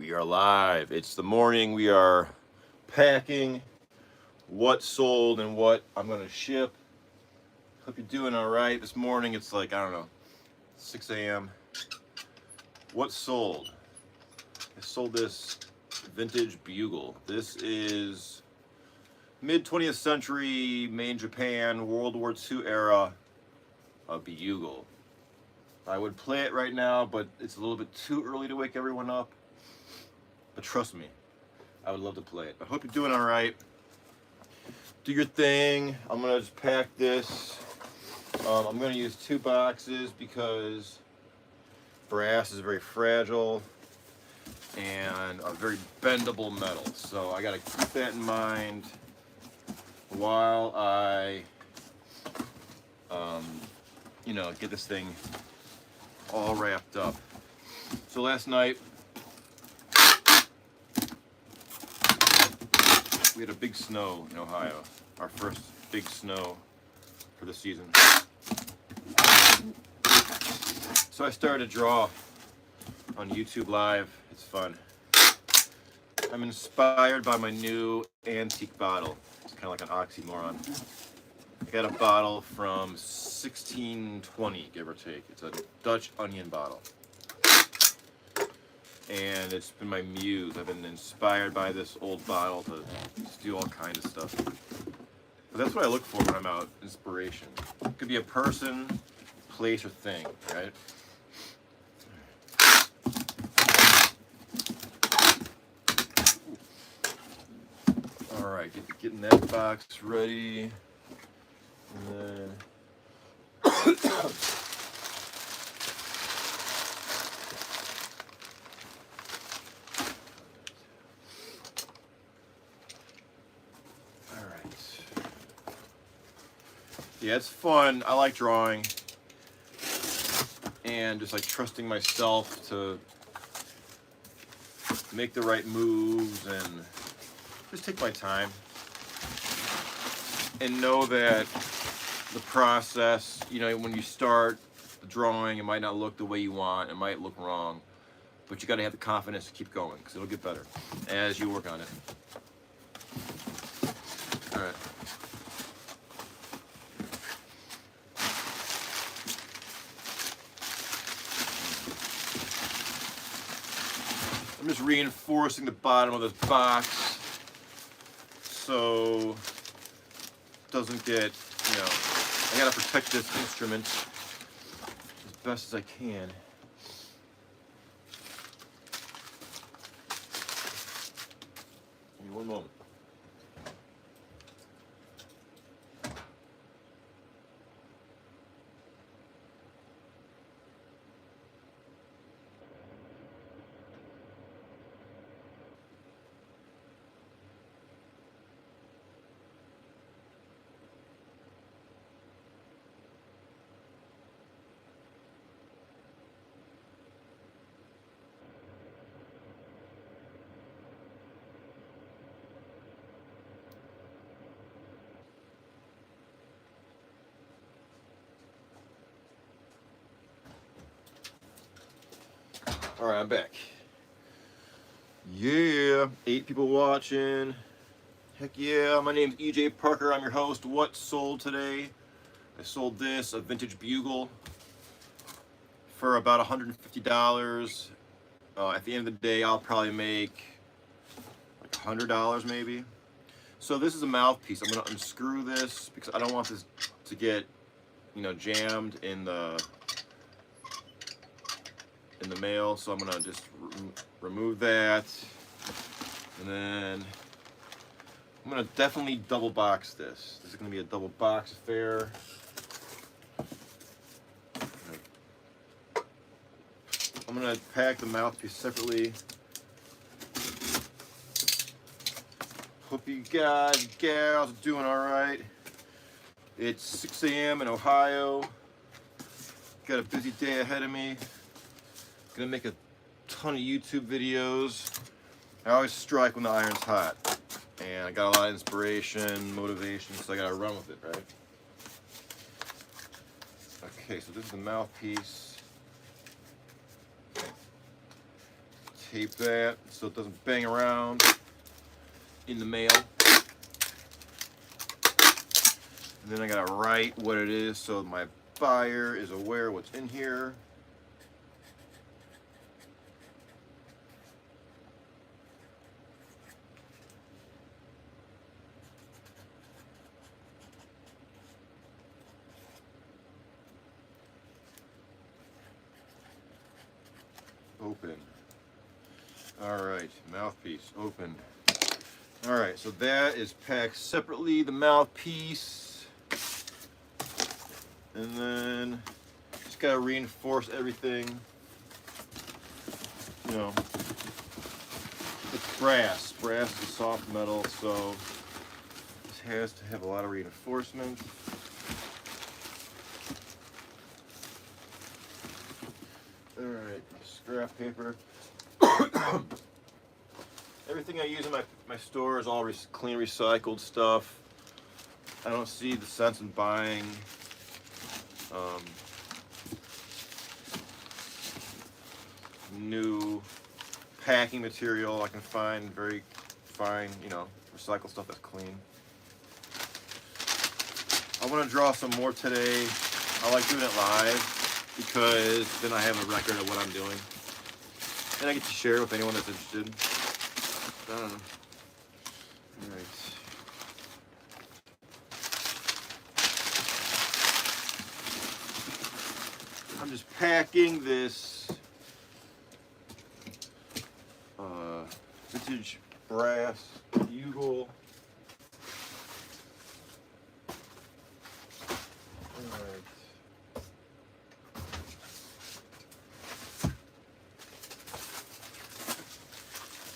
We are live. It's the morning. We are packing what sold and what I'm going to ship. Hope you're doing all right. This morning it's like, I don't know, 6 a.m. What sold? I sold this vintage bugle. This is mid 20th century, made in Japan, World War II era bugle. I would play it right now, but it's a little bit too early to wake everyone up. But trust me, I would love to play it. I hope you're doing all right. Do your thing. I'm gonna just pack this. I'm gonna use 2 boxes because brass is very fragile and a very bendable metal. So I gotta keep that in mind while I, get this thing all wrapped up. So last night we had a big snow in Ohio, our first big snow for the season. So I started to draw on YouTube Live. It's fun. I'm inspired by my new antique bottle. It's kind of like an oxymoron. I got a bottle from 1620, give or take. It's a Dutch onion bottle. And it's been my muse. I've been inspired by this old bottle to do all kinds of stuff. But that's what I look for when I'm out, inspiration. It could be a person, place, or thing, right? All right, getting that box ready. And then yeah, it's fun. I like drawing and just like trusting myself to make the right moves and just take my time and know that the process, when you start the drawing, it might not look the way you want, it might look wrong, but you got to have the confidence to keep going because it'll get better as you work on it. All right. I'm just reinforcing the bottom of this box so it doesn't get, I gotta protect this instrument as best as I can. Give me one moment. All right, I'm back. Yeah, 8 people watching. Heck yeah, my name's EJ Parker. I'm your host. What sold today? I sold this, a vintage bugle, for about $150. At the end of the day, I'll probably make like $100 maybe. So this is a mouthpiece. I'm gonna unscrew this because I don't want this to get, jammed in the mail. So I'm gonna just remove that, and then I'm gonna definitely double box this. This is gonna be a double box affair. I'm gonna pack the mouthpiece separately. Hope you guys, gals, are doing all right. It's 6 a.m. in Ohio. Got a busy day ahead of me. Gonna make a ton of YouTube videos. I always strike when the iron's hot. And I got a lot of inspiration, motivation, so I gotta run with it, right? Okay, so this is the mouthpiece. tape that so it doesn't bang around in the mail. And then I gotta write what it is so my buyer is aware what's in here. Open. All right, mouthpiece, open. All right, so that is packed separately, the mouthpiece. And then just gotta reinforce everything. You know, it's brass. Brass is soft metal, so this has to have a lot of reinforcement. All right, scrap paper. Everything I use in my store is all clean recycled stuff. I don't see the sense in buying new packing material. I can find very fine, you know, recycled stuff that's clean. I want to draw some more today. I like doing it live because then I have a record of what I'm doing. And I get to share with anyone that's interested. I don't know. All right. I'm just packing this vintage brass bugle. All right.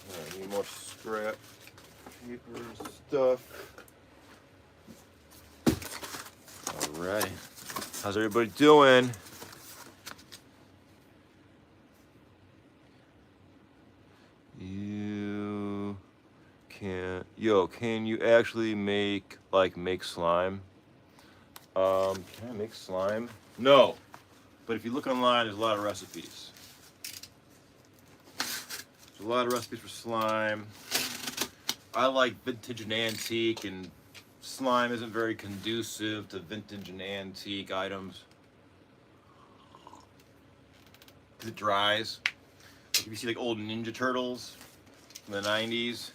I need more scrap paper and stuff. All right. How's everybody doing? Can you actually make slime? Can I make slime? No. But if you look online, there's a lot of recipes. There's a lot of recipes for slime. I like vintage and antique, and slime isn't very conducive to vintage and antique items because it dries. Like if you see like old Ninja Turtles from the 90s,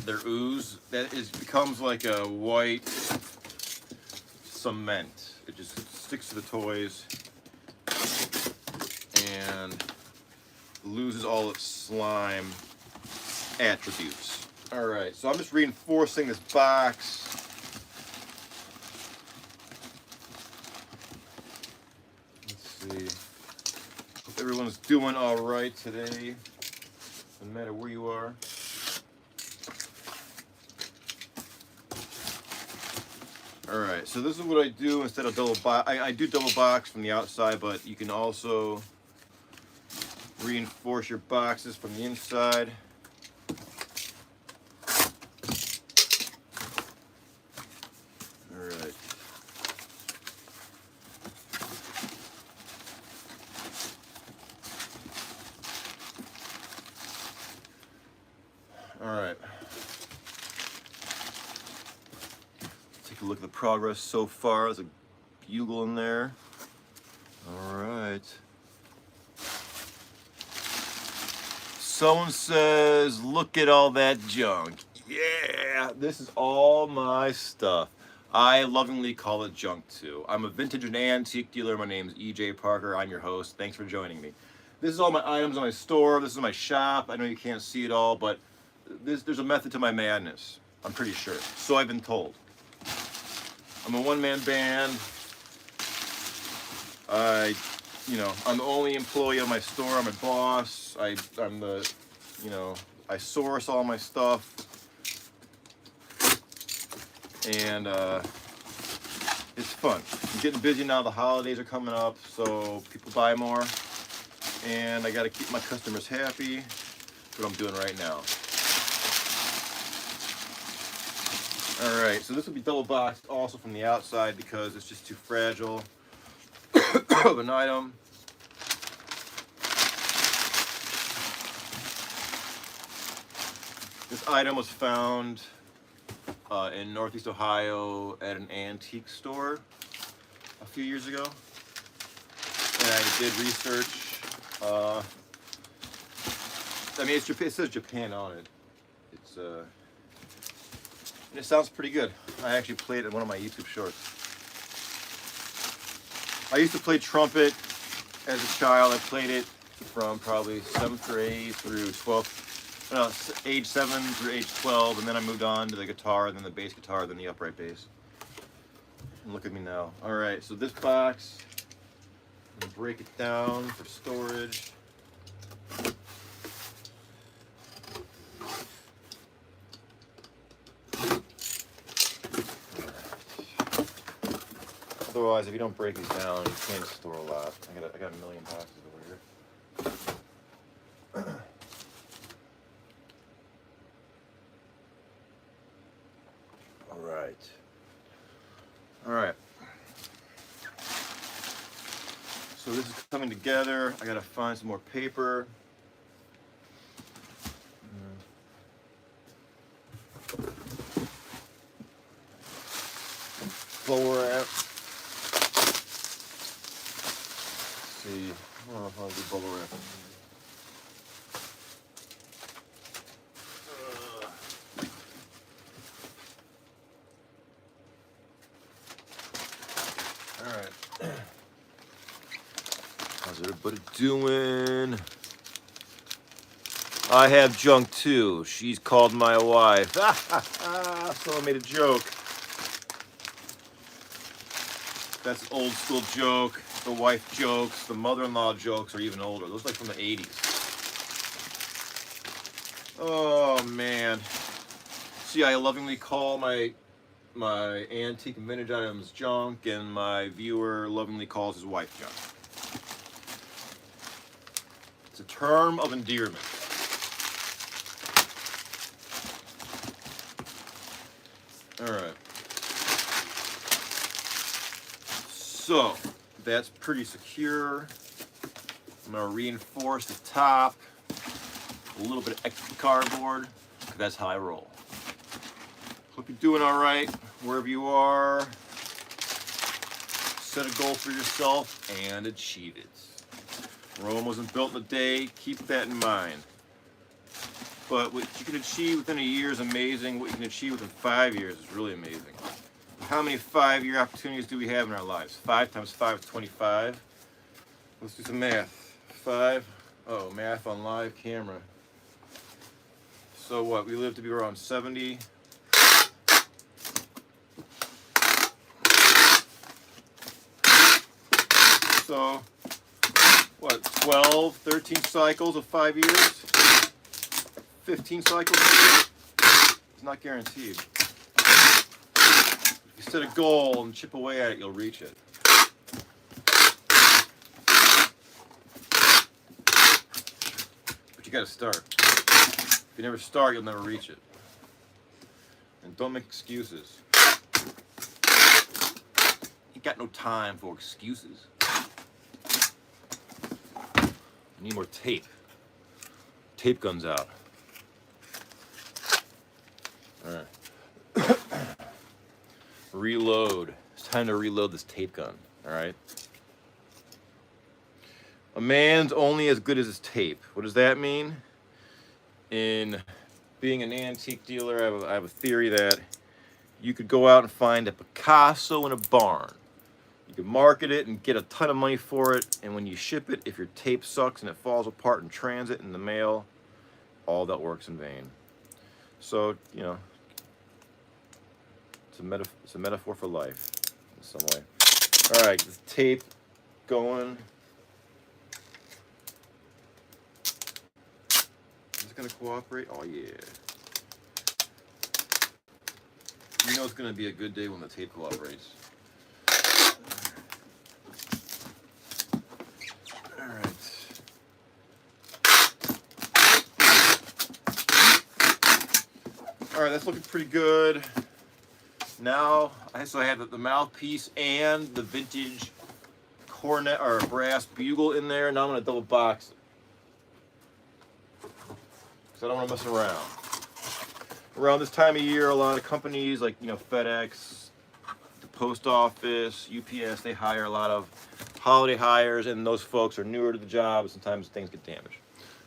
their ooze becomes like a white cement. It just sticks to the toys and loses all its slime attributes. All right, so I'm just reinforcing this box. Let's see. Hope everyone's doing all right today, no matter where you are. All right, so this is what I do instead of double box. I do double box from the outside, but you can also reinforce your boxes from the inside. All right. All right. Take a look at the progress so far. There's a bugle in there. All right. Someone says, look at all that junk. Yeah, this is all my stuff. I lovingly call it junk too. I'm a vintage and antique dealer. My name is EJ Parker. I'm your host. Thanks for joining me. This is all my items in my store. This is my shop. I know you can't see it all, but there's a method to my madness. I'm pretty sure. So I've been told. I'm a one-man band. I'm the only employee of my store. I'm a boss. I'm the, I source all my stuff. And it's fun. I'm getting busy now. The holidays are coming up, so people buy more. And I got to keep my customers happy. That's what I'm doing right now. All right, so this will be double boxed also from the outside because it's just too fragile of an item. This item was found in Northeast Ohio at an antique store a few years ago. And I did research. I mean, it says Japan on it. It's and it sounds pretty good. I actually played it in one of my YouTube shorts. I used to play trumpet as a child. I played it from probably 7th grade through 12th, no, age 7 through age 12, and then I moved on to the guitar, then the bass guitar, then the upright bass. And look at me now. All right, so this box, I'm gonna break it down for storage. Otherwise, if you don't break these down, you can't store a lot. I got a million boxes over here. All right. So this is coming together. I gotta find some more paper. Bubble wrap. See, I don't know if I'll do bubble wrap. All right. How's everybody doing? I have junk too. She's called my wife. Someone made a joke. That's an old school joke. The wife jokes, the mother-in-law jokes are even older. Those are like from the 80s. Oh man. See, I lovingly call my antique and vintage items junk, and my viewer lovingly calls his wife junk. It's a term of endearment. All right. So that's pretty secure. I'm gonna reinforce the top, a little bit of extra cardboard, because that's how I roll. Hope you're doing all right wherever you are. Set a goal for yourself and achieve it. Rome wasn't built in a day. Keep that in mind. But what you can achieve within a year is amazing. What you can achieve within 5 years is really amazing. How many 5-year opportunities do we have in our lives? 5 times 5 is 25. Let's do some math. 5. Oh, math on live camera. So what? We live to be around 70. So, what? 12, 13 cycles of 5 years? 15 cycles? It's not guaranteed. If you set a goal and chip away at it, you'll reach it. But you gotta start. If you never start, you'll never reach it. And don't make excuses. You got no time for excuses. I need more tape. Tape guns out. All right. Reload. It's time to reload this tape gun. All right. A man's only as good as his tape. What does that mean? In being an antique dealer, I have a theory that you could go out and find a Picasso in a barn. You can market it and get a ton of money for it, and when you ship it, if your tape sucks and it falls apart in transit in the mail, all that work's in vain. So, you know, it's a metaphor for life in some way. All right, this tape going. Is it gonna cooperate? Oh yeah. You know it's gonna be a good day when the tape cooperates. All right, that's looking pretty good. Now, I have the mouthpiece and the vintage cornet or brass bugle in there. Now I'm gonna double box it, because I don't want to mess around. Around this time of year, a lot of companies like, FedEx, the post office, UPS, they hire a lot of holiday hires, and those folks are newer to the job. Sometimes things get damaged.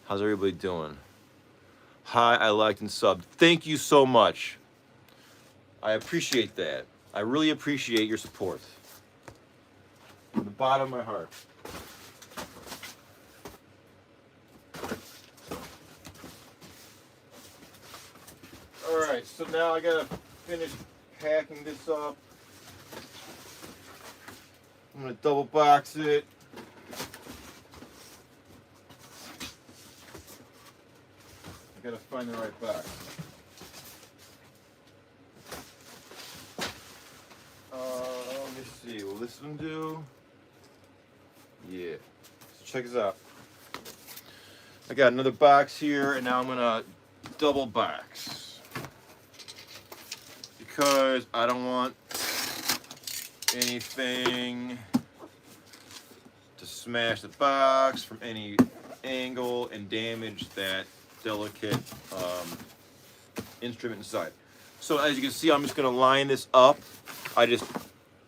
How's everybody doing? Hi, I liked and subbed. Thank you so much. I appreciate that. I really appreciate your support. From the bottom of my heart. Alright, so now I gotta finish packing this up. I'm gonna double box it. I gotta find the right box. Let me see, will this one do? Yeah, so check this out. I got another box here, and now I'm gonna double box because I don't want anything to smash the box from any angle and damage that delicate instrument inside. So as you can see, I'm just going to line this up. I just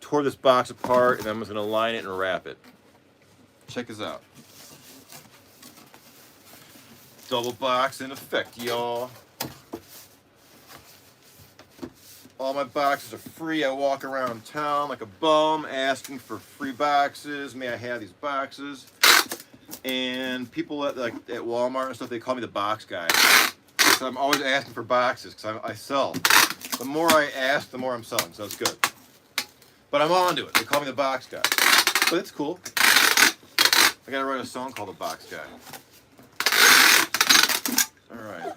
tore this box apart, and I'm just going to line it and wrap it. Check this out. Double box in effect, y'all. All my boxes are free. I walk around town like a bum asking for free boxes. May I have these boxes? And people at Walmart and stuff, they call me the box guy. So I'm always asking for boxes because I sell. The more I ask, the more I'm selling, so it's good. But I'm on to it. They call me the box guy. But it's cool. I gotta write a song called The Box Guy. Alright.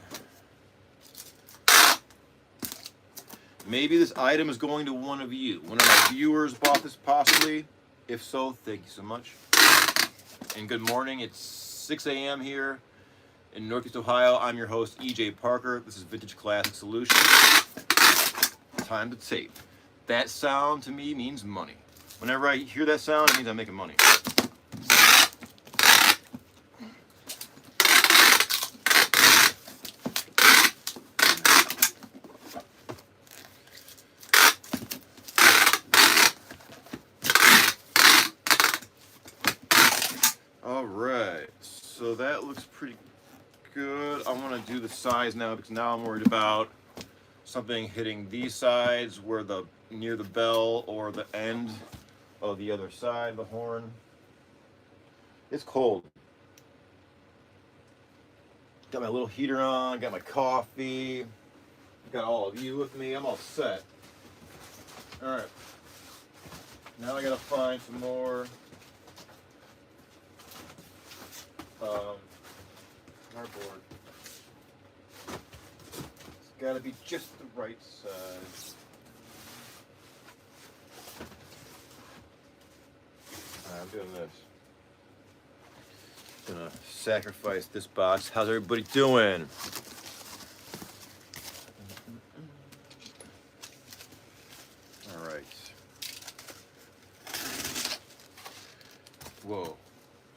Maybe this item is going to one of you. One of my viewers bought this possibly. If so, thank you so much. And good morning. It's 6 a.m. here in Northeast Ohio. I'm your host, EJ Parker. This is Vintage Classic Solutions. Time to tape. That sound to me means money. Whenever I hear that sound, it means I'm making money. Alright, so that looks pretty good. I want to do the size now because now I'm worried about something hitting these sides where near the bell or the end of the other side, the horn. It's cold. Got my little heater on, got my coffee, got all of you with me. I'm all set. Alright, now I gotta find some more cardboard. It's gotta be just the right size. I'm doing this. Gonna sacrifice this box. How's everybody doing? All right. Whoa.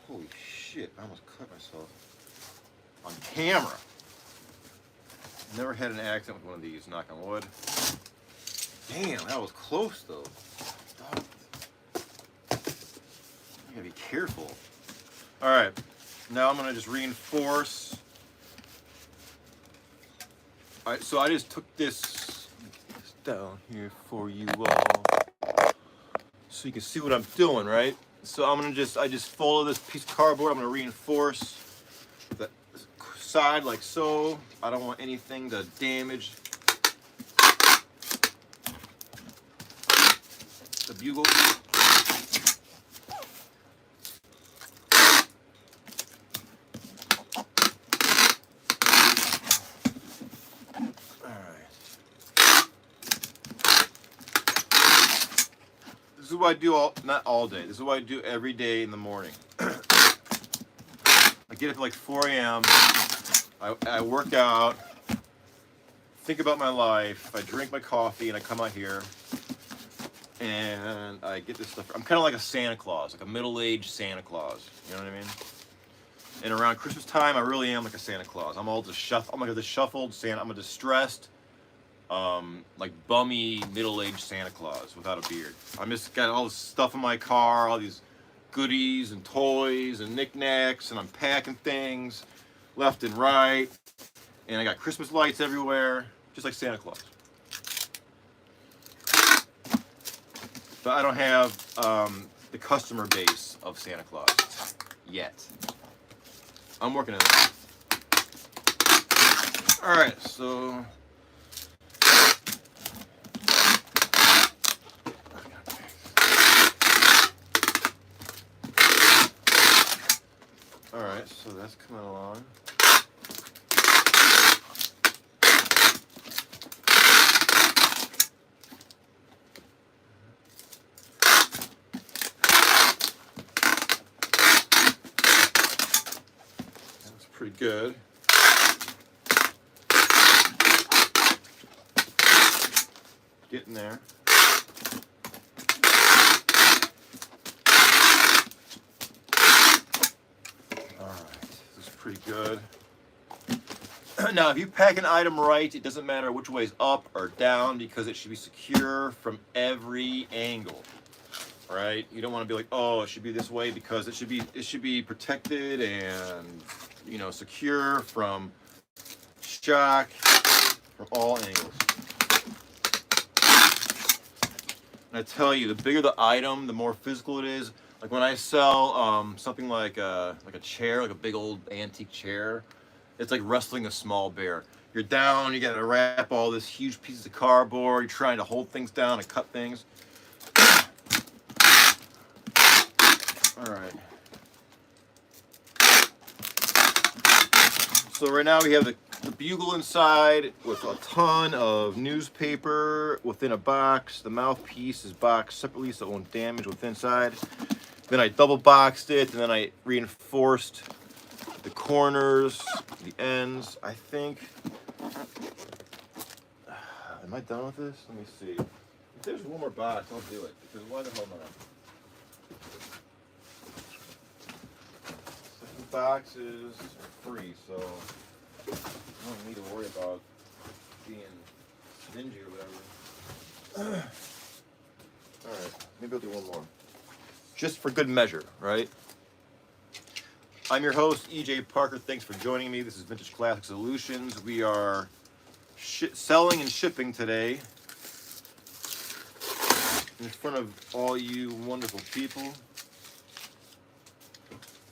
Holy shit, I almost cut myself. On camera. Never had an accident with one of these, knock on wood. Damn, that was close though. I gotta be careful. Alright, now I'm gonna just reinforce. Alright, so I just took this down here for you all. So you can see what I'm doing, right? So I'm gonna I just folded this piece of cardboard. I'm gonna reinforce the side like so. I don't want anything to damage the bugle. This is what I do not all day. This is what I do every day in the morning. I get up at like 4 a.m. I work out, think about my life, I drink my coffee, and I come out here and I get this stuff. I'm kind of like a Santa Claus, like a middle-aged Santa Claus. You know what I mean? And around Christmas time, I really am like a Santa Claus. I'm all disheveled. I'm like a disheveled Santa. I'm a distressed like bummy middle-aged Santa Claus without a beard. I just got all this stuff in my car, all these goodies and toys and knickknacks, and I'm packing things left and right, and I got Christmas lights everywhere, just like Santa Claus. But I don't have the customer base of Santa Claus yet. I'm working on it. All right, so all right, so that's coming along. That's pretty good. Getting there. Pretty good. Now, if you pack an item right, it doesn't matter which way is up or down because it should be secure from every angle. Right? You don't want to be like, oh, it should be this way because it should be protected and secure from shock from all angles. And I tell you, the bigger the item, the more physical it is. Like when I sell something like a chair, like a big old antique chair, it's like wrestling a small bear. You're down, you gotta wrap all this huge pieces of cardboard, you're trying to hold things down and cut things. All right. So right now we have the bugle inside with a ton of newspaper within a box. The mouthpiece is boxed separately so it won't damage what's inside. Then I double boxed it, and then I reinforced the corners, the ends. I think. Am I done with this? Let me see. If there's one more box, I'll do it. Because why the hell not? Second box is free, so I don't need to worry about being stingy or whatever. All right, maybe I'll do one more. Just for good measure, right? I'm your host, EJ Parker. Thanks for joining me. This is Vintage Classic Solutions. We are selling and shipping today in front of all you wonderful people.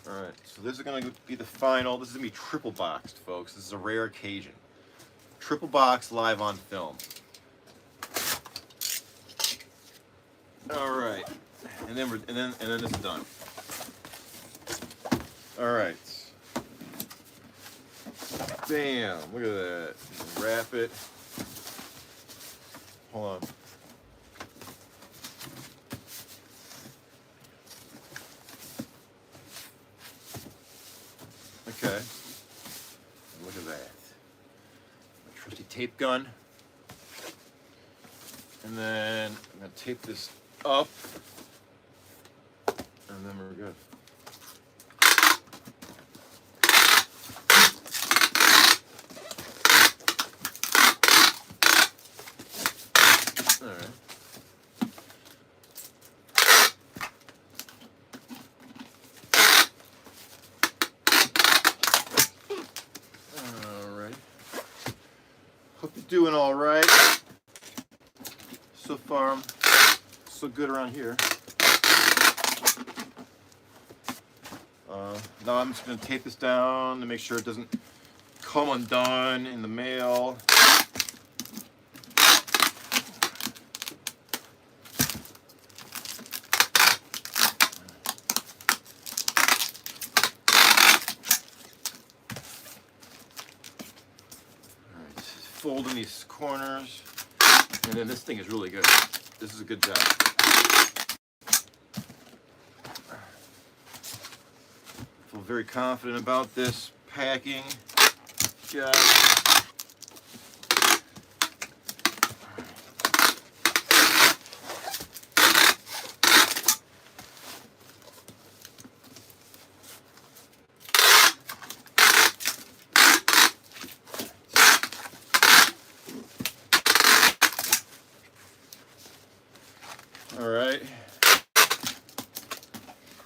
All right, so this is going to be the final. This is going to be triple boxed, folks. This is a rare occasion. Triple box live on film. All right. And then this is done. All right. Bam! Look at that. Wrap it. Hold on. Okay. Look at that. My trusty tape gun. And then I'm gonna tape this up. And then we're good. All right. All right. Hope you're doing all right. So far, so good around here. Now I'm just going to tape this down to make sure it doesn't come undone in the mail. Alright, folding these corners. And then this thing is really good. This is a good job. Feel very confident about this packing job. All right.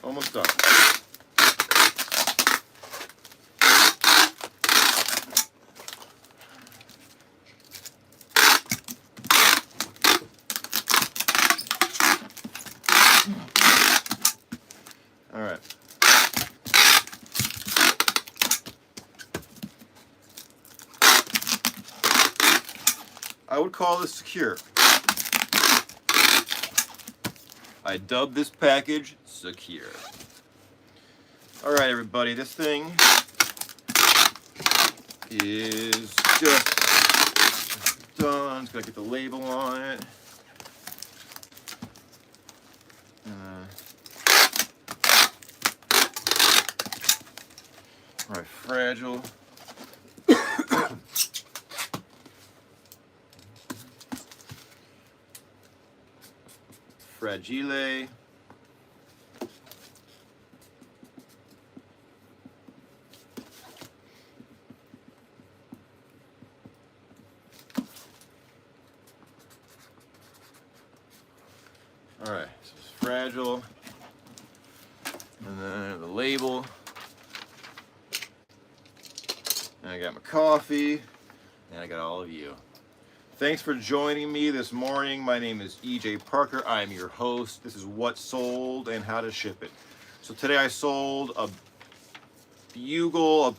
Almost done. All right. I would call this secure. I dubbed this package secure. All right, everybody, this thing is just done. It's gonna get the label on it. All right, fragile. Fragile. All right, so it's fragile. And then the label. And I got my coffee. And I got all of you. Thanks for joining me this morning. My name is EJ Parker. I am your host. This is what sold and how to ship it. So today I sold a bugle,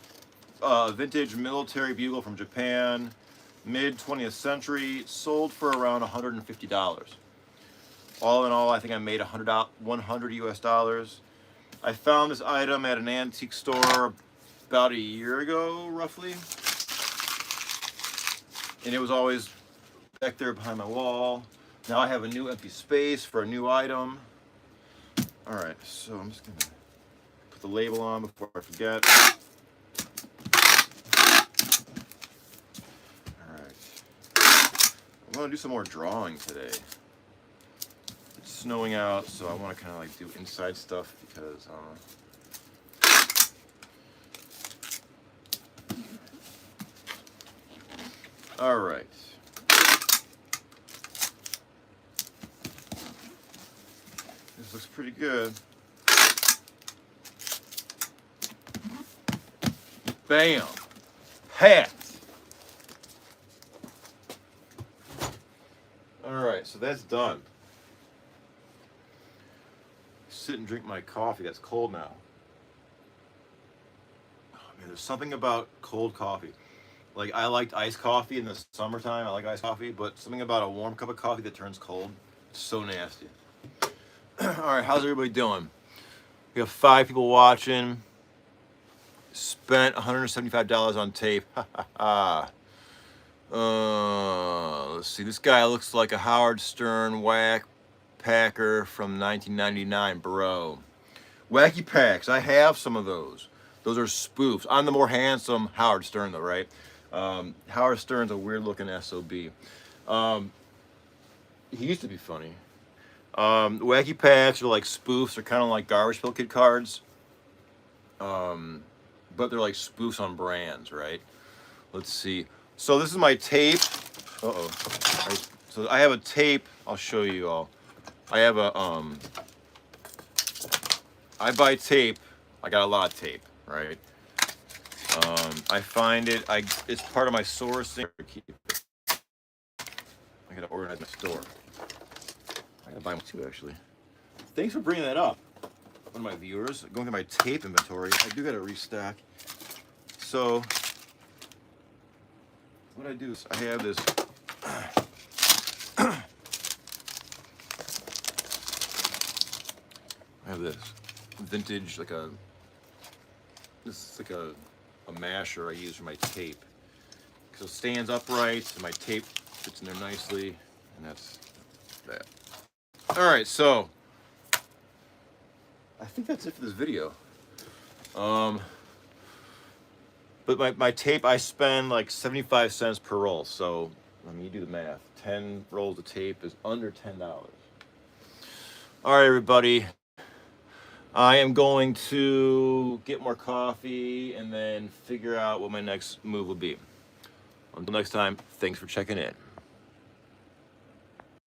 a vintage military bugle from Japan, mid 20th century, sold for around $150. All in all, I think I made $100 US dollars. I found this item at an antique store about a year ago, roughly. And it was always back there behind my wall. Now I have a new empty space for a new item. All right, so I'm just gonna put the label on before I forget. All right, I'm gonna do some more drawing today. It's snowing out, so I want to kind of like do inside stuff because all right. This looks pretty good. Bam! Hat! Alright, so that's done. Sit and drink my coffee. That's cold now. Oh man, there's something about cold coffee. Like, I liked iced coffee in the summertime. I like iced coffee, but something about a warm cup of coffee that turns cold. It's so nasty. Alright, how's everybody doing? We have 5 people watching. Spent $175 on tape. Let's see. This guy looks like a Howard Stern whack packer from 1999, bro. Wacky packs. I have some of those. Those are spoofs. I'm the more handsome Howard Stern, though, right? Howard Stern's a weird-looking SOB. He used to be funny. Wacky packs are like spoofs. They're kind of like Garbage Pail Kid cards. But they're like spoofs on brands, right? Let's see. So this is my tape. Uh-oh. So I have a tape. I'll show you all. I have a, I buy tape. I got a lot of tape, right? I find it, it's part of my sourcing. I gotta organize my store. I gotta buy one too, actually. Thanks for bringing that up. One of my viewers, going through my tape inventory. I do gotta restock. So, what I do is I have this. I have this vintage, this is like a masher I use for my tape. So it stands upright, and my tape fits in there nicely, and that's that. All right, so I think that's it for this video. But my tape, I spend like 75 cents per roll. So, I mean, you do the math. 10 rolls of tape is under $10. All right, everybody. I am going to get more coffee and then figure out what my next move will be. Until next time, thanks for checking in.